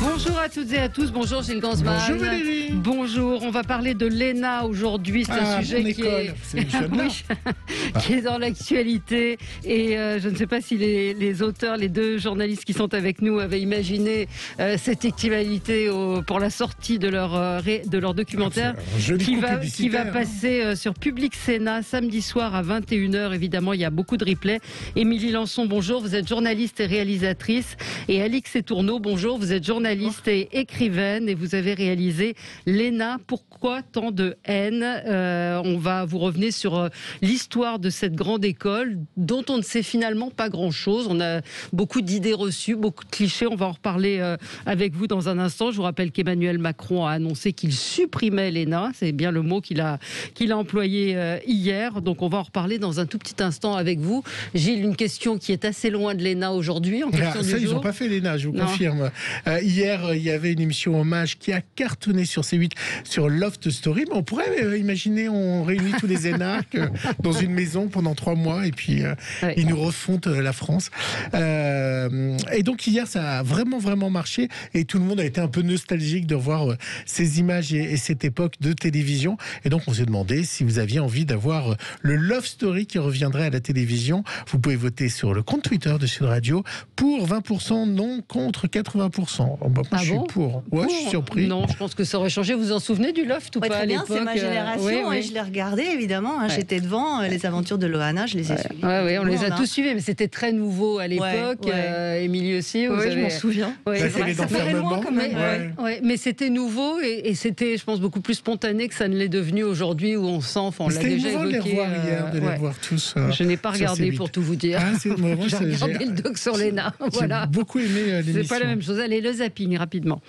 Bonjour à toutes et à tous, bonjour Gilles Gansman. Bonjour Valérie. Bonjour, on va parler de l'ENA aujourd'hui, c'est un sujet qui est... qui est dans l'actualité et je ne sais pas si les auteurs, les deux journalistes qui sont avec nous avaient imaginé cette actualité pour la sortie de leur documentaire qui va passer sur Public Sénat samedi soir à 21h. Évidemment, il y a beaucoup de replays. Émilie Lançon, bonjour, vous êtes journaliste et réalisatrice, et Alix Etourneau, bonjour, vous êtes journaliste et écrivaine et vous avez réalisé l'ENA. Pourquoi tant de haine? On va vous revenir sur l'histoire de cette grande école dont on ne sait finalement pas grand-chose. On a beaucoup d'idées reçues, beaucoup de clichés. On va en reparler avec vous dans un instant. Je vous rappelle qu'Emmanuel Macron a annoncé qu'il supprimait l'ENA. C'est bien le mot qu'il a employé hier. Donc on va en reparler dans un tout petit instant avec vous. Gilles, une question qui est assez loin de l'ENA aujourd'hui. Ils n'ont pas fait l'ENA, je vous confirme. Hier, il y avait une émission hommage qui a cartonné sur C8 sur Loft Story. Mais on pourrait imaginer, on réunit tous les énarques dans une maison pendant 3 mois et puis ils nous refont la France. Et donc hier, ça a vraiment marché et tout le monde a été un peu nostalgique de voir ces images et cette époque de télévision. Et donc on s'est demandé si vous aviez envie d'avoir le Love Story qui reviendrait à la télévision. Vous pouvez voter sur le compte Twitter de Sud Radio pour 20%, non contre 80%. Moi, je suis pour. Ouais, je suis surpris. Non, je pense que ça aurait changé. Vous en souvenez du Loft ou pas à l'époque? C'est ma génération et je l'ai regardé évidemment. J'étais devant les aventures de Loana, je les ai suivis. On les a tous suivis, mais c'était très nouveau à l'époque. Émilie aussi, je m'en souviens. Mais c'était nouveau et c'était, je pense, beaucoup plus spontané que ça ne l'est devenu aujourd'hui où on sent. On l'a déjà évoqué. C'était émouvant de les revoir hier, de les voir tous. Je n'ai pas regardé pour tout vous dire. J'ai regardé le doc sur l'ENA. Voilà. J'ai beaucoup aimé l'émission. C'est pas la même chose. Allez, le zapping rapidement.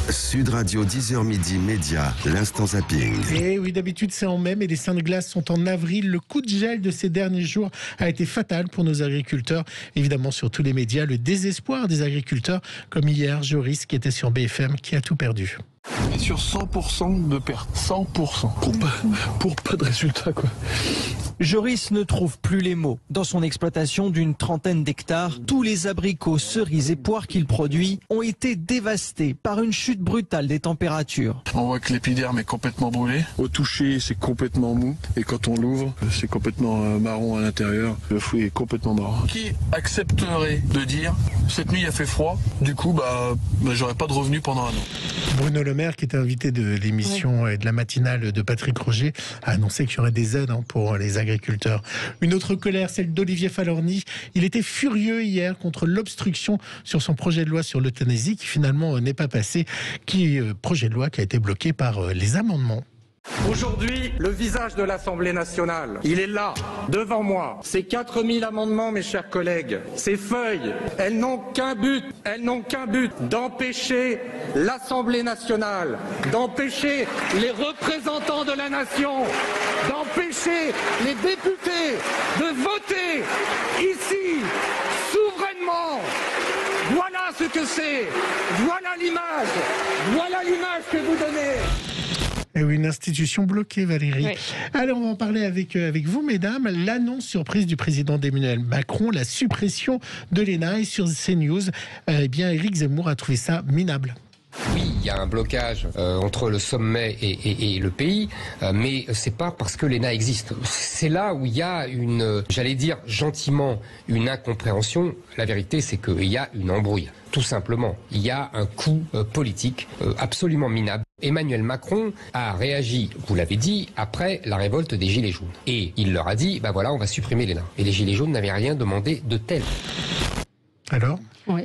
Sud Radio 10h midi média, l'instant zapping. Et oui, d'habitude c'est en mai, mais les seins de glace sont en avril. Le coup de gel de ces derniers jours a été fatal pour nos agriculteurs. Évidemment, sur tous les médias, le désespoir des agriculteurs, comme hier, Joris qui était sur BFM, qui a tout perdu. Et sur 100% de perte, 100%, pour peu de résultats, quoi. Joris ne trouve plus les mots. Dans son exploitation d'une 30aine d'hectares, tous les abricots, cerises et poires qu'il produit ont été dévastés par une chute brutale des températures. On voit que l'épiderme est complètement brûlé. Au toucher, c'est complètement mou. Et quand on l'ouvre, c'est complètement marron à l'intérieur. Le fruit est complètement marron. Qui accepterait de dire, cette nuit il a fait froid, du coup, j'aurai pas de revenus pendant 1 an. Bruno Le Maire, qui était invité de l'émission et de la matinale de Patrick Roger, a annoncé qu'il y aurait des aides pour les agriculteurs. Une autre colère, celle d'Olivier Falorni. Il était furieux hier contre l'obstruction sur son projet de loi sur l'euthanasie qui finalement n'est pas passé. Projet de loi qui a été bloqué par les amendements. Aujourd'hui, le visage de l'Assemblée nationale, il est là, devant moi. Ces 4000 amendements, mes chers collègues, ces feuilles, elles n'ont qu'un but, d'empêcher l'Assemblée nationale, d'empêcher les représentants de la nation, d'empêcher les députés de voter ici, souverainement. Voilà ce que c'est, voilà l'image que vous donnez. Et oui, une institution bloquée, Valérie. Oui. Alors, on va en parler avec vous, mesdames. L'annonce surprise du président Emmanuel Macron, la suppression de l'ENA. Et sur CNews, Éric Zemmour a trouvé ça minable. Oui, il y a un blocage entre le sommet et le pays, mais c'est pas parce que l'ENA existe. C'est là où il y a j'allais dire gentiment, une incompréhension. La vérité, c'est qu'il y a une embrouille. Tout simplement, il y a un coup politique absolument minable. Emmanuel Macron a réagi, vous l'avez dit, après la révolte des Gilets jaunes. Et il leur a dit, on va supprimer l'ENA. Et les Gilets jaunes n'avaient rien demandé de tel. Alors ? Oui.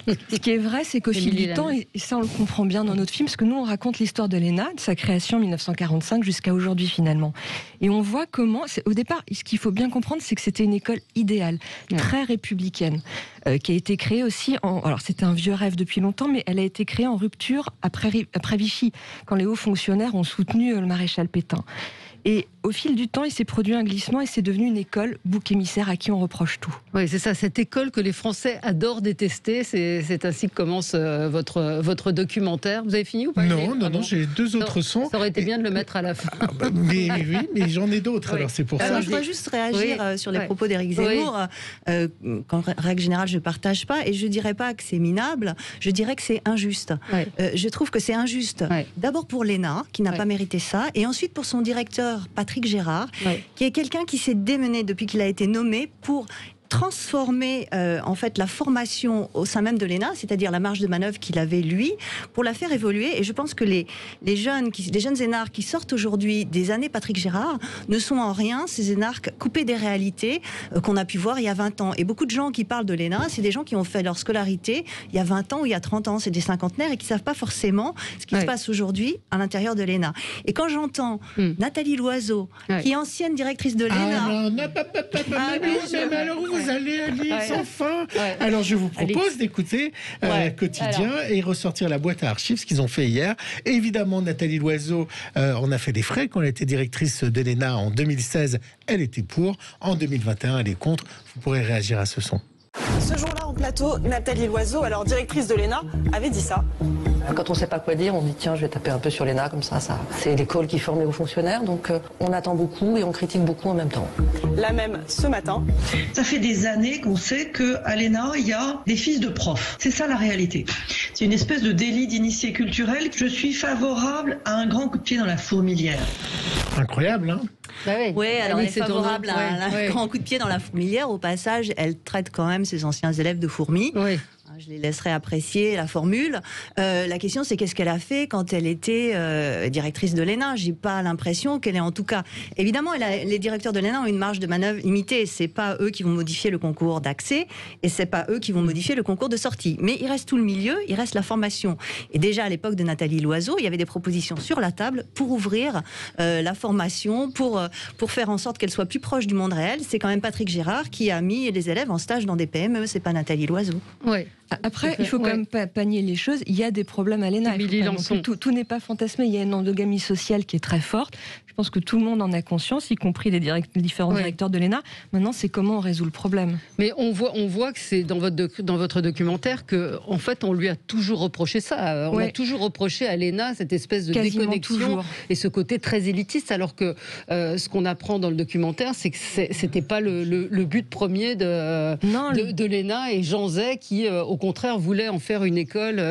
Ce qui est vrai, c'est qu'au fil du temps, et ça on le comprend bien dans notre film, parce que nous on raconte l'histoire de l'ENA, de sa création en 1945 jusqu'à aujourd'hui finalement. Et on voit comment, au départ, ce qu'il faut bien comprendre, c'est que c'était une école idéale, très républicaine, qui a été créée aussi alors c'était un vieux rêve depuis longtemps, mais elle a été créée en rupture après Vichy, quand les hauts fonctionnaires ont soutenu le maréchal Pétain. Et au fil du temps, il s'est produit un glissement et c'est devenu une école bouc émissaire à qui on reproche tout. Oui, c'est ça, cette école que les Français adorent détester. C'est ainsi que commence votre documentaire. Vous avez fini ou pas? Non, j'ai 2 autres sons. Ça aurait été bien de le mettre à la fin. Mais j'en ai d'autres, alors c'est pour ça. Moi, je voudrais juste réagir sur les propos d'Éric Zemmour. Qu'en règle générale, je ne partage pas. Et je ne dirais pas que c'est minable, je dirais que c'est injuste. Je trouve que c'est injuste. D'abord pour l'ENA, qui n'a pas mérité ça. Et ensuite pour son directeur, Patrick Gérard, qui est quelqu'un qui s'est démené depuis qu'il a été nommé pour transformer en fait la formation au sein même de l'ENA, c'est-à-dire la marge de manœuvre qu'il avait lui, pour la faire évoluer. Et je pense que les jeunes énarques qui sortent aujourd'hui des années Patrick Gérard ne sont en rien ces énarques coupés des réalités qu'on a pu voir il y a 20 ans. Et beaucoup de gens qui parlent de l'ENA, c'est des gens qui ont fait leur scolarité il y a 20 ans ou il y a 30 ans, c'est des cinquantenaires et qui ne savent pas forcément ce qui se passe aujourd'hui à l'intérieur de l'ENA. Et quand j'entends Nathalie Loiseau, qui est ancienne directrice de l'ENA... Vous allez sans fin. Alors je vous propose d'écouter Quotidien et ressortir la boîte à archives, ce qu'ils ont fait hier. Et évidemment, Nathalie Loiseau, on a fait des frais quand elle était directrice de l'ENA en 2016. Elle était pour. En 2021, elle est contre. Vous pourrez réagir à ce son. Ce jour-là, en plateau, Nathalie Loiseau, alors directrice de l'ENA, avait dit ça. Quand on ne sait pas quoi dire, on dit tiens, je vais taper un peu sur l'ENA, comme ça. C'est l'école qui forme les hauts fonctionnaires, donc on attend beaucoup et on critique beaucoup en même temps. La même ce matin. Ça fait des années qu'on sait qu'à l'ENA, il y a des fils de profs. C'est ça la réalité. C'est une espèce de délit d'initié culturel. Je suis favorable à un grand coup de pied dans la fourmilière. Incroyable, hein? Oui, alors elle est favorable à un grand coup de pied dans la fourmilière. Au passage, elle traite quand même ses anciens élèves de fourmis. Je les laisserai apprécier la formule. La question, c'est qu'est-ce qu'elle a fait quand elle était directrice de l'ENA. J'ai pas l'impression qu'elle est, en tout cas... Évidemment, les directeurs de l'ENA ont une marge de manœuvre limitée. C'est pas eux qui vont modifier le concours d'accès et c'est pas eux qui vont modifier le concours de sortie. Mais il reste tout le milieu, il reste la formation. Et déjà, à l'époque de Nathalie Loiseau, il y avait des propositions sur la table pour ouvrir la formation, pour faire en sorte qu'elle soit plus proche du monde réel. C'est quand même Patrick Gérard qui a mis les élèves en stage dans des PME, c'est pas Nathalie Loiseau. Après, il faut quand même pas panier les choses. Il y a des problèmes à l'ENA. Tout n'est pas fantasmé. Il y a une endogamie sociale qui est très forte. Je pense que tout le monde en a conscience, y compris les différents directeurs de l'ENA. Maintenant, c'est comment on résout le problème. Mais on voit que c'est dans votre documentaire que, en fait, on lui a toujours reproché ça. On a toujours reproché à l'ENA cette espèce de déconnexion et ce côté très élitiste, alors que ce qu'on apprend dans le documentaire, c'est que c'était pas le but premier de l'ENA et Jean Zay qui, au contraire, voulait en faire une école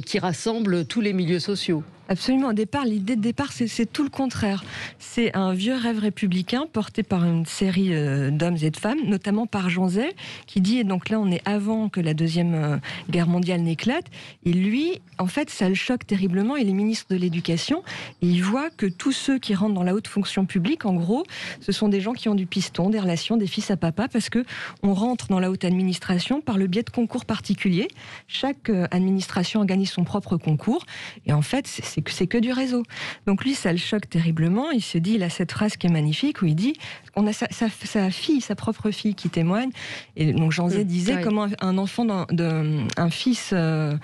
qui rassemble tous les milieux sociaux. Absolument. L'idée de départ, c'est tout le contraire. C'est un vieux rêve républicain porté par une série d'hommes et de femmes, notamment par Jean Zay, qui dit, et donc là on est avant que la Deuxième Guerre mondiale n'éclate, et lui, en fait, ça le choque terriblement, il est ministre de l'Éducation, et il voit que tous ceux qui rentrent dans la haute fonction publique, en gros, ce sont des gens qui ont du piston, des relations, des fils à papa, parce que on rentre dans la haute administration par le biais de concours particuliers. Chaque administration organise son propre concours, et en fait, c'est que du réseau. Donc lui, ça le choque terriblement. Il se dit, il a cette phrase qui est magnifique où il dit, on a sa fille, sa propre fille qui témoigne. Et donc Jean Zay disait comment un enfant un fils a-t-on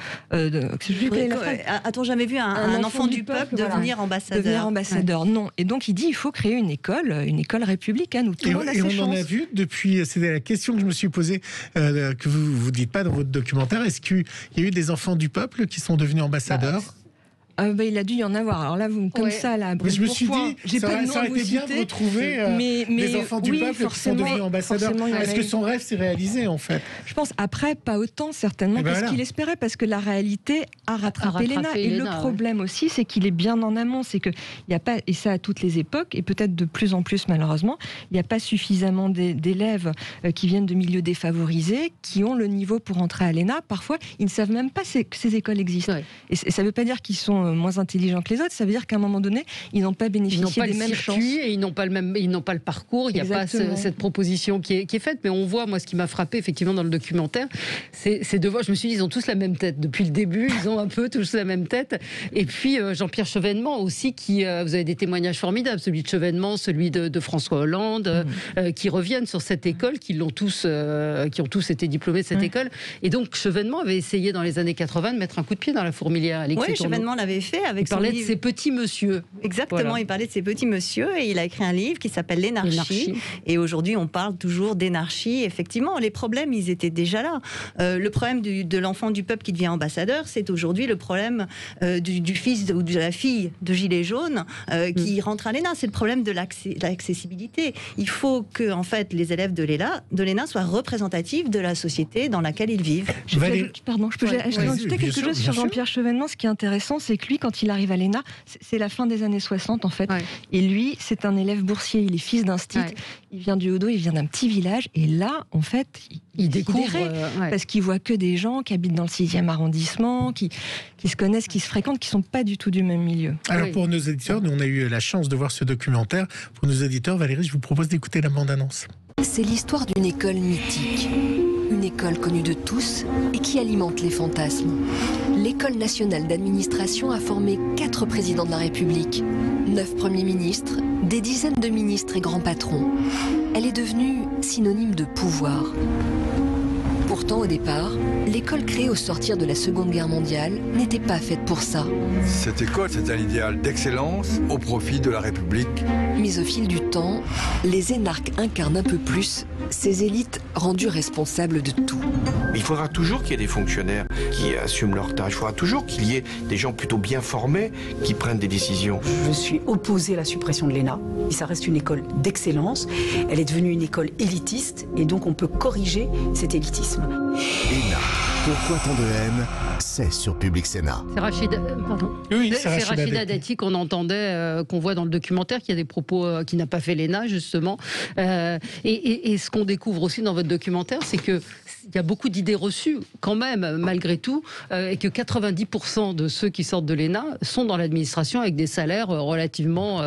jamais vu un enfant du peuple devenir ambassadeur? Non. Et donc il dit, il faut créer une école républicaine où tout le monde a ses chances. Et on en a vu depuis, c'est la question que je me suis posée, que vous dites pas dans votre documentaire, est-ce qu'il y a eu des enfants du peuple qui sont devenus ambassadeurs? Il a dû y en avoir. Alors là, comme ça, là, je me suis dit, ça aurait été bien de retrouver des enfants du peuple qui sont devenus ambassadeurs. Est-ce que son rêve s'est réalisé, en fait? Je pense, après, pas autant, certainement, que ce qu'il espérait, parce que la réalité a rattrapé l'ENA. Et le problème aussi, c'est qu'il est bien en amont. C'est qu'il n'y a pas, et ça à toutes les époques, et peut-être de plus en plus, malheureusement, il n'y a pas suffisamment d'élèves qui viennent de milieux défavorisés, qui ont le niveau pour entrer à l'ENA. Parfois, ils ne savent même pas que ces écoles existent. Et ça ne veut pas dire qu'ils sont moins intelligents que les autres, ça veut dire qu'à un moment donné, ils n'ont pas bénéficié des mêmes chances. Et ils n'ont pas le parcours, il n'y a pas cette proposition qui est faite, mais on voit, moi, ce qui m'a frappé effectivement dans le documentaire, c'est de voir, je me suis dit, ils ont tous la même tête. Depuis le début, ils ont un peu tous la même tête. Et puis Jean-Pierre Chevènement aussi, vous avez des témoignages formidables, celui de Chevènement, celui de François Hollande, qui reviennent sur cette école, qui ont tous été diplômés de cette école. Et donc Chevènement avait essayé dans les années 80 de mettre un coup de pied dans la fourmilière. Oui, Chevènement l'avait avait fait avec son livre. Il parlait de ces petits monsieur. Exactement, voilà. Il parlait de ces petits monsieur et il a écrit un livre qui s'appelle L'énarchie. Et aujourd'hui, on parle toujours d'énarchie. Effectivement, les problèmes, ils étaient déjà là. Le problème de l'enfant du peuple qui devient ambassadeur, c'est aujourd'hui le problème du fils ou de la fille de gilet jaune qui rentre à l'ENA. C'est le problème de l'accessibilité. Il faut que, en fait, les élèves de l'ENA soient représentatifs de la société dans laquelle ils vivent. Je peux ajouter quelque chose sur Jean-Pierre Chevènement. Ce qui est intéressant, c'est que lui, quand il arrive à l'ENA, c'est la fin des années 60, en fait. Ouais. Et lui, c'est un élève boursier. Il est fils d'un stit. Ouais. Il vient du Haut-Dôme, il vient d'un petit village. Et là, en fait, il découvre. Parce qu'il voit que des gens qui habitent dans le 6e arrondissement, qui se connaissent, qui se fréquentent, qui ne sont pas du tout du même milieu. Alors, pour nos éditeurs, nous, on a eu la chance de voir ce documentaire. Pour nos éditeurs, Valérie, je vous propose d'écouter la bande-annonce. C'est l'histoire d'une école mythique. Une école connue de tous et qui alimente les fantasmes. L'École nationale d'administration a formé 4 présidents de la République, 9 premiers ministres, des dizaines de ministres et grands patrons. Elle est devenue synonyme de pouvoir. Pourtant, au départ, l'école créée au sortir de la Seconde Guerre mondiale n'était pas faite pour ça. Cette école, c'est un idéal d'excellence au profit de la République. Mais au fil du temps, les énarques incarnent un peu plus ces élites rendues responsables de tout. Il faudra toujours qu'il y ait des fonctionnaires qui assument leur tâche. Il faudra toujours qu'il y ait des gens plutôt bien formés qui prennent des décisions. Je suis opposée à la suppression de l'ENA. Ça reste une école d'excellence. Elle est devenue une école élitiste et donc on peut corriger cet élitisme. ENA, pourquoi tant de haine? C'est sur Public Sénat. C'est Rachida Dati qu'on entendait, qu'on voit dans le documentaire, qui a des propos qui n'a pas fait l'ENA, justement. Et ce qu'on découvre aussi dans votre documentaire, c'est qu'il y a beaucoup d'idées reçues, quand même, malgré tout, et que 90% de ceux qui sortent de l'ENA sont dans l'administration avec des salaires relativement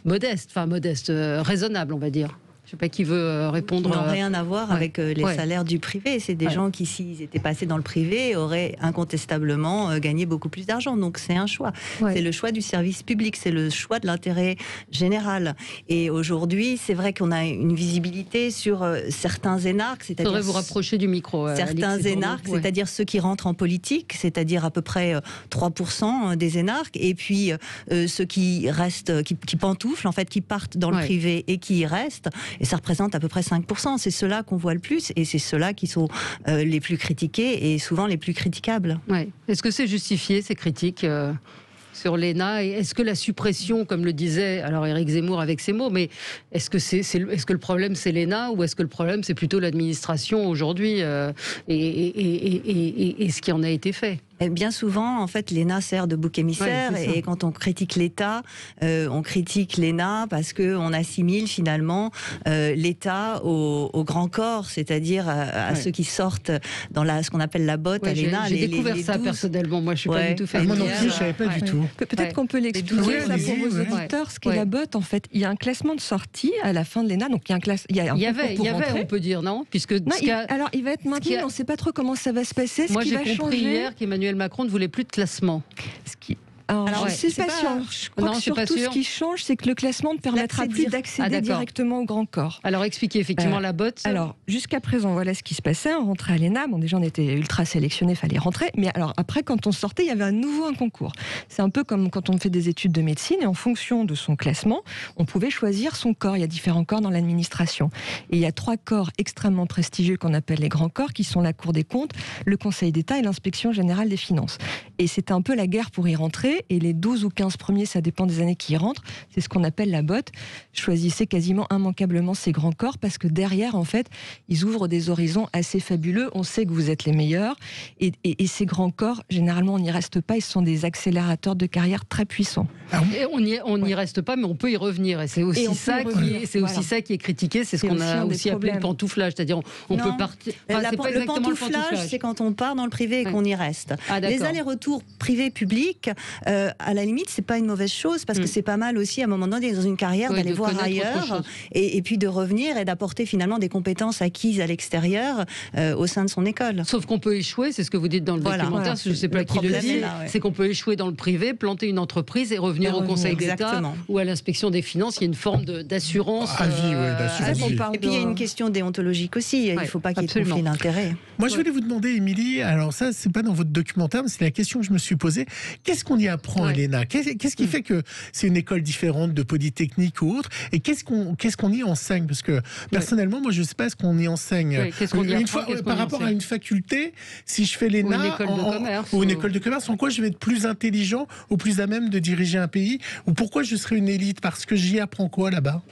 modestes, raisonnables, on va dire. Je ne sais pas qui veut répondre. Qui n'ont rien à voir avec les salaires du privé. C'est des gens qui, s'ils étaient passés dans le privé, auraient incontestablement gagné beaucoup plus d'argent. Donc c'est un choix. Ouais. C'est le choix du service public, c'est le choix de l'intérêt général. Et aujourd'hui, c'est vrai qu'on a une visibilité sur certains énarques. Il faudrait vous rapprocher du micro. Certains énarques, c'est-à-dire ceux qui rentrent en politique, c'est-à-dire à peu près 3% des énarques. Et puis ceux qui restent, qui pantouflent, en fait, qui partent dans le privé et qui y restent. Et ça représente à peu près 5%. C'est ceux-là qu'on voit le plus et c'est ceux-là qui sont les plus critiqués et souvent les plus critiquables. Ouais. Est-ce que c'est justifié, ces critiques sur l'ENA? Et est-ce que la suppression, comme le disait alors Éric Zemmour avec ses mots, mais est-ce que le problème c'est l'ENA ou est-ce que le problème c'est plutôt l'administration aujourd'hui et ce qui en a été fait? Bien souvent, en fait, l'ENA sert de bouc émissaire et quand on critique l'État, on critique l'ENA parce qu'on assimile finalement l'État au grand corps, c'est-à-dire à ceux qui sortent dans ce qu'on appelle la botte à l'ENA. J'ai découvert ça personnellement, moi je suis pas du tout familière. Moi non plus, je savais pas du tout. Peut-être qu'on peut l'expliquer ça pour vos auditeurs, ce qu'est la botte en fait. Il y a un classement de sortie à la fin de l'ENA, donc il y a un classement. Il y avait, on peut dire, non? Puisque alors il va être maintenu, on ne sait pas trop comment ça va se passer. Moi j'ai compris hier qu'Emmanuel Macron ne voulait plus de classement. Alors, c'est pas sûr. Je crois que surtout ce qui change, c'est que le classement ne permettra plus d'accéder directement au grand corps. Alors expliquez effectivement la botte. Alors jusqu'à présent, voilà ce qui se passait. On rentrait à l'ENA. Bon, déjà on était ultra sélectionnés, fallait rentrer. Mais alors après, quand on sortait, il y avait à nouveau un concours. C'est un peu comme quand on fait des études de médecine et en fonction de son classement, on pouvait choisir son corps. Il y a différents corps dans l'administration. Et il y a 3 corps extrêmement prestigieux qu'on appelle les grands corps, qui sont la Cour des comptes, le Conseil d'État et l'Inspection générale des finances. Et c'était un peu la guerre pour y rentrer. Et les 12 ou 15 premiers, ça dépend des années qui y rentrent, c'est ce qu'on appelle la botte. Choisissez quasiment immanquablement ces grands corps parce que derrière, en fait, ils ouvrent des horizons assez fabuleux. On sait que vous êtes les meilleurs. Et ces grands corps, généralement, on n'y reste pas. Ils sont des accélérateurs de carrière très puissants. Et on n'y reste pas, mais on peut y revenir. Et c'est aussi, ça qui est critiqué. C'est ce qu'on a aussi appelé le pantouflage. C'est-à-dire, on peut partir. Le pantouflage, c'est quand on part dans le privé et qu'on y reste. Les allers-retours privé-public, à la limite, c'est pas une mauvaise chose parce que c'est pas mal aussi à un moment donné dans une carrière d'aller voir ailleurs et puis de revenir et d'apporter finalement des compétences acquises à l'extérieur au sein de son école. Sauf qu'on peut échouer, c'est ce que vous dites dans le documentaire, je ne sais pas qui le dit, c'est qu'on peut échouer dans le privé, planter une entreprise et revenir au Conseil d'État ou à l'inspection des finances. Il y a une forme d'assurance. Et puis il y a une question déontologique aussi. Il ne faut pas qu'il y ait de conflit d'intérêt. Moi, je voulais vous demander, Émilie, alors ça, c'est pas dans votre documentaire, mais c'est la question que je me suis posée. Qu'est-ce qu'on y apprend apprend à l'ENA? Qu'est-ce qui fait que c'est une école différente de Polytechnique ou autre? Et qu'est-ce qu'on y enseigne? Parce que personnellement, moi, je ne sais pas ce qu'on y enseigne. Par rapport à une faculté, si je fais l'ENA ou une école de commerce, en quoi je vais être plus intelligent ou plus à même de diriger un pays? Ou pourquoi je serai une élite? Parce que j'y apprends quoi là-bas?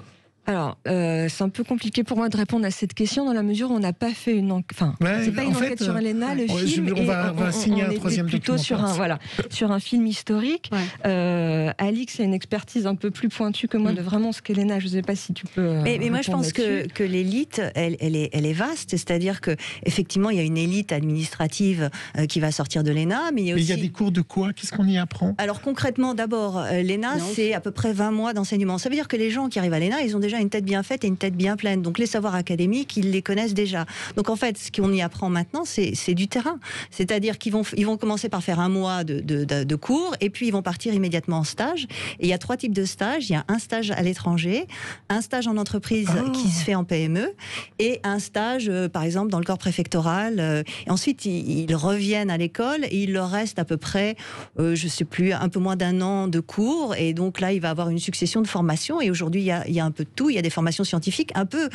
Alors, c'est un peu compliqué pour moi de répondre à cette question dans la mesure où on n'a pas fait une enquête. Enfin, c'est pas une enquête sur l'ENA, le film. On va signer un troisième plutôt sur un film historique. Alix a une expertise un peu plus pointue que moi de vraiment ce qu'est l'ENA. Je ne sais pas si tu peux. Mais moi, je pense que l'élite, elle est vaste. C'est-à-dire que effectivement, il y a une élite administrative qui va sortir de l'ENA, mais il y a aussi. Mais il y a des cours de quoi? Qu'est-ce qu'on y apprend? Alors concrètement, d'abord, l'ENA, c'est à peu près 20 mois d'enseignement. Ça veut dire que les gens qui arrivent à l'ENA, ils ont déjà une tête bien faite et une tête bien pleine. Donc les savoirs académiques, ils les connaissent déjà. Donc en fait, ce qu'on y apprend maintenant, c'est du terrain. C'est-à-dire qu'ils vont commencer par faire un mois de cours et puis ils vont partir immédiatement en stage. Et il y a 3 types de stages. Il y a un stage à l'étranger, un stage en entreprise qui se fait en PME et un stage, par exemple, dans le corps préfectoral. Et ensuite, ils reviennent à l'école et il leur reste à peu près, je sais plus, un peu moins d'1 an de cours. Et donc là, il va avoir une succession de formations. Et aujourd'hui, il y a un peu de tout. Il y a des formations scientifiques, un peu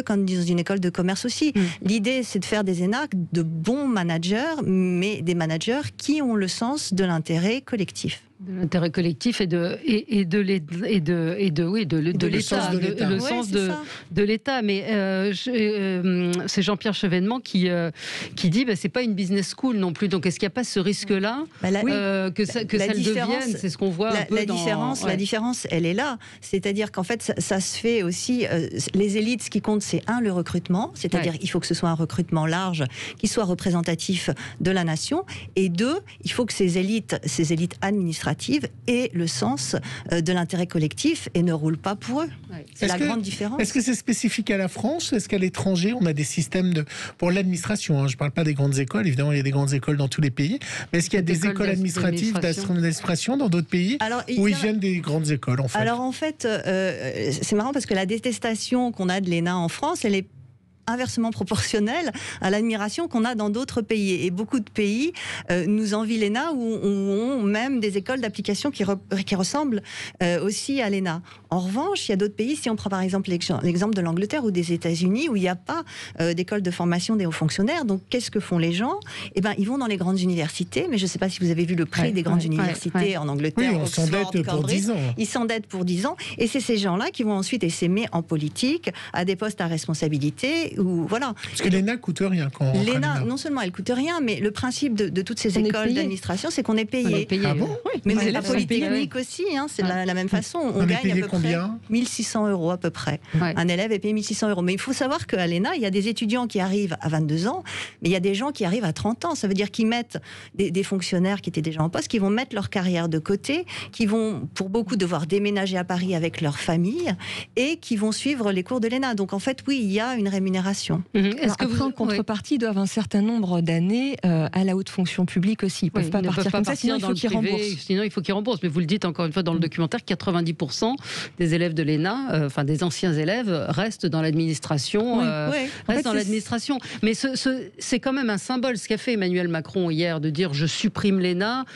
comme dans une école de commerce aussi. L'idée, c'est de faire des ENAC de bons managers, mais des managers qui ont le sens de l'intérêt collectif. De l'intérêt collectif et de l'État, le sens de l'État. Mais c'est Jean-Pierre Chevènement qui dit c'est pas une business school non plus. Donc est-ce qu'il n'y a pas ce risque-là que ça le devienne? C'est ce qu'on voit un peu la différence, elle est là. C'est-à-dire qu'en fait, ça se fait aussi. Les élites, ce qui compte, c'est le recrutement. C'est-à-dire il faut que ce soit un recrutement large, qui soit représentatif de la nation. Et 2, il faut que ces élites administratives aient le sens de l'intérêt collectif et ne roulent pas pour eux. C'est la grande différence. Est-ce que c'est spécifique à la France? Est-ce qu'à l'étranger, on a des systèmes pour l'administration? Je ne parle pas des grandes écoles, évidemment, il y a des grandes écoles dans tous les pays. Mais est-ce qu'il y a des écoles administratives d'administration dans d'autres pays où ils viennent des grandes écoles, en fait? Alors, en fait, c'est marrant parce que la détestation qu'on a de l'ENA en France, elle est inversement proportionnelle à l'admiration qu'on a dans d'autres pays. Et beaucoup de pays nous envient l'ENA ou ont même des écoles d'application qui ressemblent aussi à l'ENA. En revanche, il y a d'autres pays, si on prend par exemple l'exemple de l'Angleterre ou des États-Unis, où il n'y a pas d'école de formation des hauts fonctionnaires. Donc, qu'est-ce que font les gens? Ils vont dans les grandes universités, mais je ne sais pas si vous avez vu le prix des grandes universités en Angleterre. Oui, on s'endette pour 10 ans. Ils s'endettent pour 10 ans. Et c'est ces gens-là qui vont ensuite essaimer en politique, à des postes à responsabilité. Voilà. Parce que l'ENA coûte rien quand on rentre à l'ENA. Non seulement elle coûte rien, mais le principe de toutes ces écoles d'administration, c'est qu'on est payé. Ah bon? Oui, mais la Polytechnique aussi, c'est la même façon. On gagne à peu près 1600 € à peu près. Un élève est payé 1600 €. Mais il faut savoir qu'à l'ENA, il y a des étudiants qui arrivent à 22 ans, mais il y a des gens qui arrivent à 30 ans. Ça veut dire qu'ils mettent des fonctionnaires qui étaient déjà en poste, qui vont mettre leur carrière de côté, qui vont, pour beaucoup, devoir déménager à Paris avec leur famille et qui vont suivre les cours de l'ENA. Donc en fait, oui, il y a une rémunération. Est-ce que en contrepartie, ils doivent un certain nombre d'années à la haute fonction publique aussi? Ils ne peuvent pas partir comme ça, sinon il faut qu'ils remboursent. Sinon, il faut qu'ils remboursent. Mais vous le dites encore une fois dans le documentaire, 90% des élèves de l'ENA, des anciens élèves, restent dans l'administration. L'administration. Mais c'est quand même un symbole. Ce qu'a fait Emmanuel Macron hier, de dire je supprime l'ENA,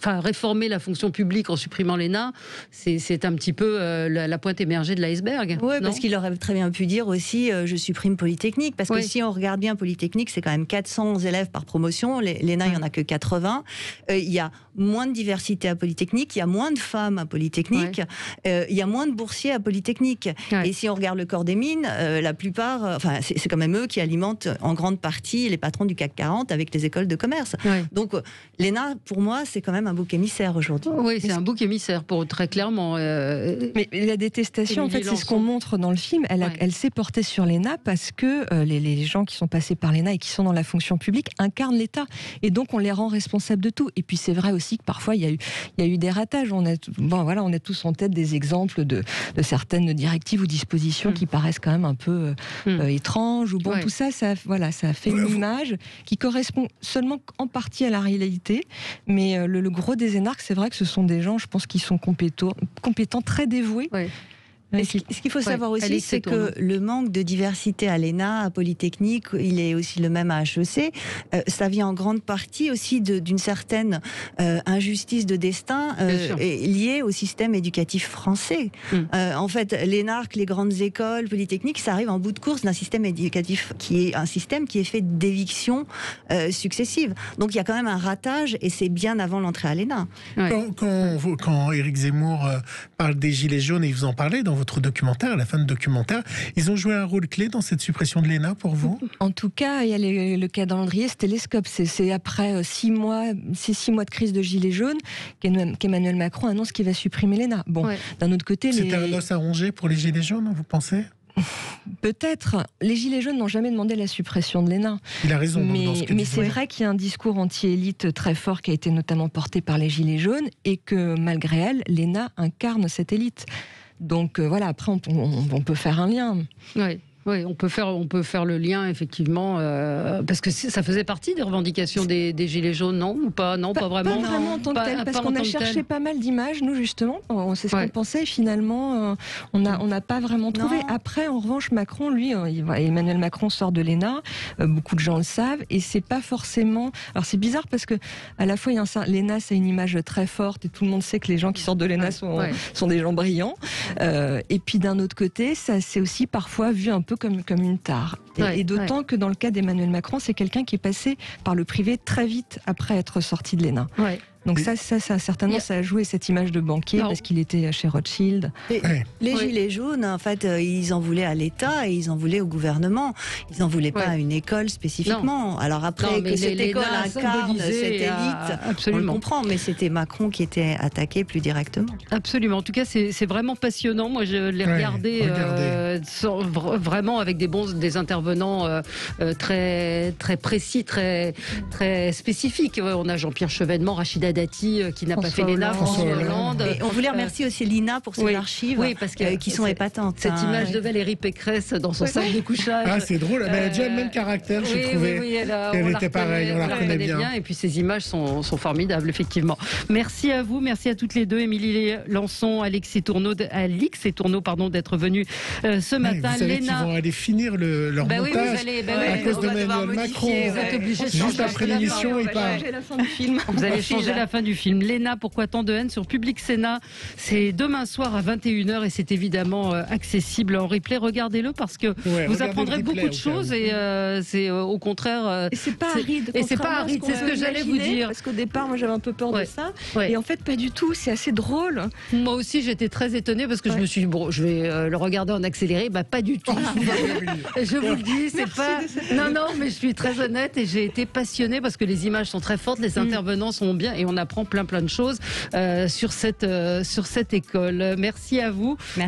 réformer la fonction publique en supprimant l'ENA, c'est un petit peu la pointe émergée de l'iceberg. Oui, parce qu'il aurait très bien pu dire aussi je supprime Polytechnique, parce que si on regarde bien Polytechnique, c'est quand même 400 élèves par promotion. L'ENA, il n'y en a que 80. Il y a moins de diversité à Polytechnique, il y a moins de femmes à Polytechnique, il y a moins de boursiers à Polytechnique. Et si on regarde le corps des mines, la plupart, c'est quand même eux qui alimentent en grande partie les patrons du CAC 40 avec les écoles de commerce. Donc l'ENA, pour moi, c'est quand même un bouc émissaire aujourd'hui. Oui, c'est un bouc émissaire, très clairement. Mais la détestation, en fait, c'est ce qu'on montre dans le film. Elle s'est portée sur l'ENA parce que les gens qui sont passés par l'ENA et qui sont dans la fonction publique incarnent l'État. Et donc, on les rend responsables de tout. Et puis, c'est vrai aussi que parfois, il y a eu des ratages. On a tous en tête des exemples de certaines directives ou dispositions qui paraissent quand même un peu étranges. Ou tout ça, ça a fait une image qui correspond seulement en partie à la réalité. Mais le gros des énarques, c'est vrai que ce sont des gens, je pense, qui sont compétents, très dévoués. Ce qu'il faut savoir aussi, c'est que le manque de diversité à l'ENA, à Polytechnique, il est aussi le même à HEC. Ça vient en grande partie aussi d'une certaine injustice de destin liée au système éducatif français. En fait, l'ENARC, les grandes écoles polytechniques, ça arrive en bout de course d'un système éducatif qui est un système qui est fait d'évictions successives. Donc il y a quand même un ratage, et c'est bien avant l'entrée à l'ENA. Quand Éric Zemmour parle des Gilets jaunes, et vous en parlez dans votre documentaire, à la fin du documentaire, ils ont joué un rôle clé dans cette suppression de l'ENA pour vous? En tout cas, il y a le calendrier, c'est télescope. C'est après 6 mois de crise de Gilets jaunes qu'Emmanuel Macron annonce qu'il va supprimer l'ENA. Bon, d'un autre côté... C'était un os à ronger pour les Gilets jaunes, vous pensez? Peut-être. Les Gilets jaunes n'ont jamais demandé la suppression de l'ENA. Il a raison. Mais c'est vrai qu'il y a un discours anti-élite très fort qui a été notamment porté par les Gilets jaunes, et que malgré elle, l'ENA incarne cette élite. Donc voilà, après on peut faire un lien. Oui, on peut faire le lien, effectivement, parce que ça faisait partie des revendications des Gilets jaunes, non? Ou pas? Non, pas vraiment. Pas vraiment en tant que tel, parce qu'on a cherché pas mal d'images, nous, justement. C'est ce qu'on pensait, et finalement, on n'a pas vraiment trouvé. Après, en revanche, Macron, lui, Emmanuel Macron sort de l'ENA, beaucoup de gens le savent, et c'est pas forcément... Alors c'est bizarre, parce que à la fois, l'ENA, c'est une image très forte, et tout le monde sait que les gens qui sortent de l'ENA sont des gens brillants. Et puis d'un autre côté, ça c'est aussi parfois vu un peu comme une tare. Et d'autant que dans le cas d'Emmanuel Macron, c'est quelqu'un qui est passé par le privé très vite après être sorti de l'ENA. Donc ça certainement, ça a joué cette image de banquier, parce qu'il était chez Rothschild. Les Gilets jaunes, en fait, ils en voulaient à l'État et ils en voulaient au gouvernement. Ils n'en voulaient pas à une école spécifiquement. Alors après, que cette école incarne cette élite, on le comprend, mais c'était Macron qui était attaqué plus directement. Absolument. En tout cas, c'est vraiment passionnant. Moi, je l'ai regardé vraiment avec des intervenants très, très précis, très, très spécifiques. On a Jean-Pierre Chevènement, Rachida Dati qui n'a pas fait l'ENA, François Hollande. Et on voulait remercier aussi l'INA pour ses archives qui sont épatantes. Cette image de Valérie Pécresse dans son sac de couchage. Ah, c'est drôle, mais elle a déjà le même caractère, j'ai trouvé. Elle était pareille, on la reconnaît bien. Et puis ces images sont formidables, effectivement. Merci à vous, merci à toutes les deux, Émilie Lançon, Alix et Tourneau, d'être venus ce matin. Vous savez qu'ils vont aller finir leur montage à cause de Emmanuel Macron. Juste après l'émission, il part. Vous allez changer la fin du film. L'ENA, pourquoi tant de haine sur Public Sénat? C'est demain soir à 21h et c'est évidemment accessible en replay. Regardez-le parce que vous apprendrez beaucoup de choses et c'est au contraire. Et c'est pas aride. Et c'est pas aride, c'est ce que j'allais vous dire. Parce qu'au départ, moi j'avais un peu peur de ça. Et en fait, pas du tout. C'est assez drôle. Moi aussi, j'étais très étonnée parce que je me suis dit, bon, je vais le regarder en accéléré. Bah, pas du tout. Je vous le dis, c'est pas. Non, mais je suis très honnête et j'ai été passionnée parce que les images sont très fortes, les intervenants sont bien et on apprend plein de choses sur cette école. Merci à vous. Merci.